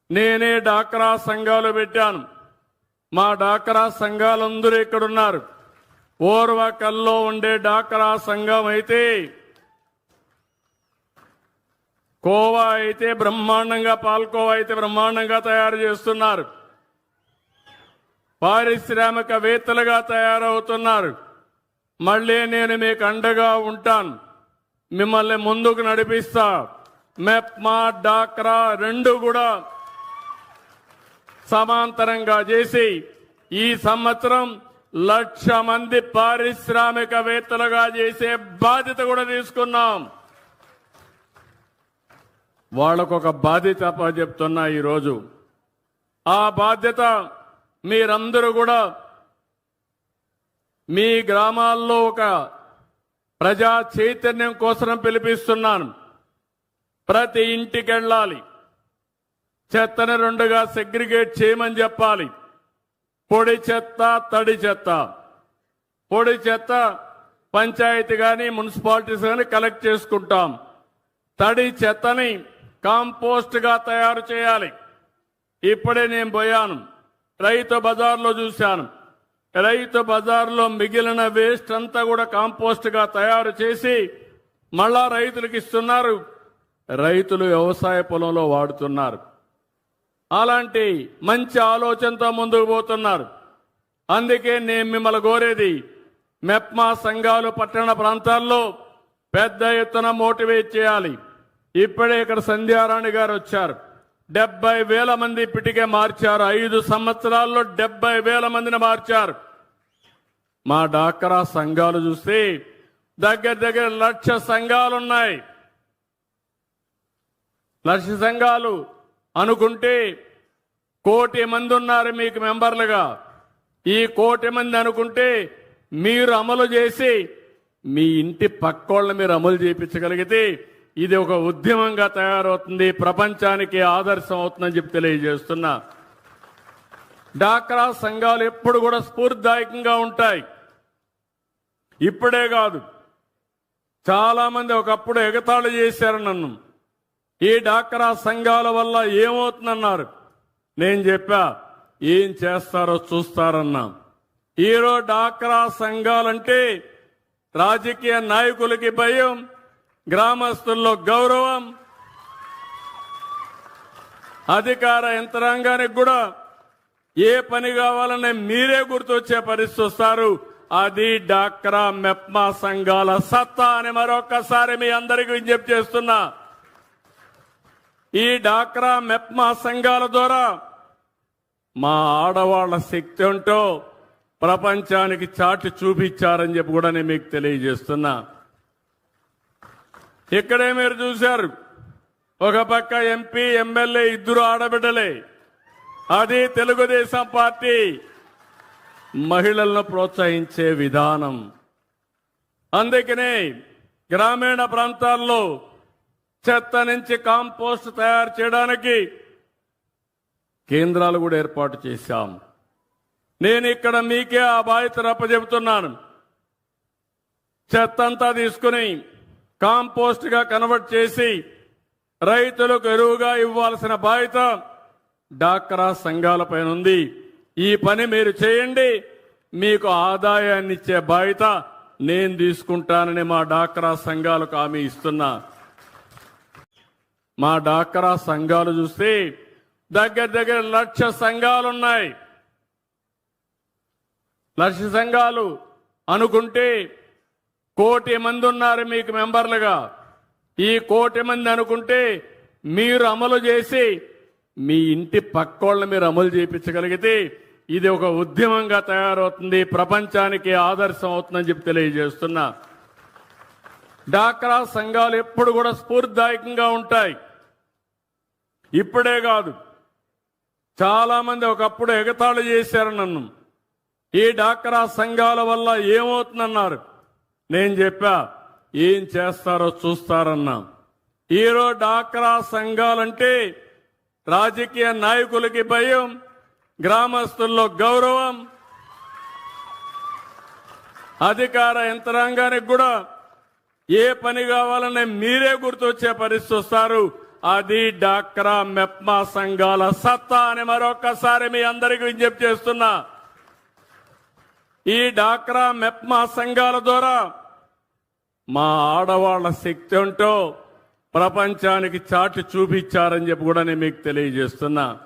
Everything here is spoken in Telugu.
నేనే డాక్రా సంఘాలు పెట్టాను. మా డాక్రా సంఘాలందరూ ఇక్కడున్నారు. ఓర్వకల్లో ఉండే డాక్రా సంఘం అయితే, కోవా అయితే బ్రహ్మాండంగా, పాల్కోవా అయితే బ్రహ్మాండంగా తయారు చేస్తున్నారు. పారిశ్రామికవేత్తలుగా తయారవుతున్నారు. మళ్ళీ నేను మీకు అండగా ఉంటాను, మిమ్మల్ని ముందుకు నడిపిస్తా. మెప్మా డాక్రా రెండు కూడా సమాంతరంగా చేసి ఈ సంవత్సరం 1,00,000 మంది పారిశ్రామికవేత్తలుగా చేసే బాధ్యత కూడా తీసుకున్నాం. వాళ్ళకొక బాధ్యత చెప్తున్నా ఈరోజు. ఆ బాధ్యత మీరందరూ కూడా మీ గ్రామాల్లో ఒక ప్రజా చైతన్యం కోసం పిలిపిస్తున్నాను. ప్రతి ఇంటికి వెళ్ళాలి, చెత్తను రెండుగా సెగ్రిగేట్ చేయమని చెప్పాలి. పొడి చెత్త, తడి చెత్త. పొడి చెత్త పంచాయతీ కానీ మున్సిపాలిటీస్ కానీ కలెక్ట్ చేసుకుంటాం. తడి చెత్తని కాంపోస్ట్ గా తయారు చేయాలి. ఇప్పుడే నేను పోయాను, రైతు బజార్లో చూశాను. రైతు బజార్లో మిగిలిన వేస్ట్ అంతా కూడా కాంపోస్ట్ గా తయారు చేసి మళ్ళా రైతులకు ఇస్తున్నారు. రైతులు వ్యవసాయ పొలంలో వాడుతున్నారు. అలాంటి మంచి ఆలోచనతో ముందుకు పోతున్నారు. అందుకే నేను మిమ్మల్ని కోరేది, మెప్మా సంఘాలు పట్టణ ప్రాంతాల్లో పెద్ద ఎత్తున మోటివేట్ చేయాలి. ఇప్పుడే ఇక్కడ సంధ్యారాణి గారు వచ్చారు. 70,000 మంది ఇప్పటికే మార్చారు. 5 సంవత్సరాల్లో 70,000 మందిని మార్చారు. మా డాక్రా సంఘాలు చూస్తే దగ్గర 1,00,000 సంఘాలున్నాయి. 1,00,000 సంఘాలు అనుకుంటే 1,00,00,000 మంది ఉన్నారు మీకు మెంబర్లుగా. ఈ 1,00,00,000 మంది అనుకుంటే మీరు అమలు చేసి మీ ఇంటి పక్కోళ్ళని మీరు అమలు చేయించగలిగితే ఇది ఒక ఉద్యమంగా తయారవుతుంది, ప్రపంచానికి ఆదర్శం అవుతుందని చెప్పి తెలియజేస్తున్నా. డాక్రా సంఘాలు ఎప్పుడు కూడా స్ఫూర్తిదాయకంగా ఉంటాయి. ఇప్పుడే కాదు, చాలా మంది ఒకప్పుడు ఎగతాళి చేశారు నన్ను. ఈ డాక్రా సంఘాల వల్ల ఏమవుతుందన్నారు. నేను చెప్పా, ఏం చేస్తారో చూస్తారన్నా. ఈరోజు డాక్రా సంఘాలంటే రాజకీయ నాయకులకి భయం, గ్రామస్తుల్లో గౌరవం, అధికార యంత్రాంగానికి కూడా ఏ పని కావాలనే మీరే గుర్తొచ్చే పరిస్థితి వస్తారు. అది డాక్రా మెప్మా సంఘాల సత్తా అని మరొకసారి మీ అందరికీ విజ్ఞప్తి చేస్తున్నా. ఈ డాక్రా మెప్మా సంఘాల ద్వారా మా ఆడవాళ్ల శక్తి ఉంటో ప్రపంచానికి చాటి చూపించారని చెప్పి కూడా నేను మీకు తెలియజేస్తున్నా. ఇక్కడే మీరు చూశారు, ఒక పక్క ఎంపీ ఎమ్మెల్యే ఇద్దరు ఆడబిడ్డలే. అది తెలుగుదేశం పార్టీ మహిళలను ప్రోత్సహించే విధానం. అందుకనే గ్రామీణ ప్రాంతాల్లో చెత్త నుంచి కాంపోస్ట్ తయారు చేయడానికి కేంద్రాలు కూడా ఏర్పాటు చేశాం. నేను ఇక్కడ మీకే ఆ బాధ్యత అప్పచెబుతున్నాను. చెత్త అంతా తీసుకుని కాంపోస్ట్ గా కన్వర్ట్ చేసి రైతులకు ఎరువుగా ఇవ్వాల్సిన బాధ్యత డాక్రా సంఘాలపైన ఉంది. ఈ పని మీరు చేయండి, మీకు ఆదాయాన్ని ఇచ్చే బాధ్యత నేను తీసుకుంటానని మా డాక్రా సంఘాలకు హామీ ఇస్తున్నా. మా డాక్రా సంఘాలు చూస్తే దగ్గర 1,00,000 సంఘాలున్నాయి. 1,00,000 సంఘాలు అనుకుంటే 1,00,00,000 మంది ఉన్నారు మీకు మెంబర్లుగా. ఈ 1,00,00,000 మంది అనుకుంటే మీరు అమలు చేసి మీ ఇంటి పక్కోళ్ళని మీరు అమలు చేయించగలిగితే ఇది ఒక ఉద్యమంగా తయారవుతుంది, ప్రపంచానికి ఆదర్శం అవుతుందని చెప్పి తెలియజేస్తున్నా. డాక్రా సంఘాలు ఎప్పుడు కూడా స్ఫూర్తిదాయకంగా ఉంటాయి. ఇప్పుడే కాదు, చాలా మంది ఒకప్పుడు ఎగతాళి చేశారు నన్ను. ఈ డాక్రా సంఘాల వల్ల ఏమవుతుందన్నారు. నేను చెప్పా, ఏం చేస్తారో చూస్తారన్నా. ఈరోజు డాక్రా సంఘాలంటే రాజకీయ నాయకులకి భయం, గ్రామస్తుల్లో గౌరవం, అధికార యంత్రాంగానికి కూడా ఏ పని కావాలనే మీరే గుర్తొచ్చే పరిస్థితి వస్తారు. అది డాక్రా మెప్మా సంఘాల సత్తా అని మరొకసారి మీ అందరికీ విజ్ఞప్తి చేస్తున్నా. ఈ డాక్రా మెప్మా సంఘాల ద్వారా మా ఆడవాళ్ల శక్తి ఉంటో ప్రపంచానికి చాటి చూపించారని చెప్పి కూడా నేను మీకు తెలియజేస్తున్నా.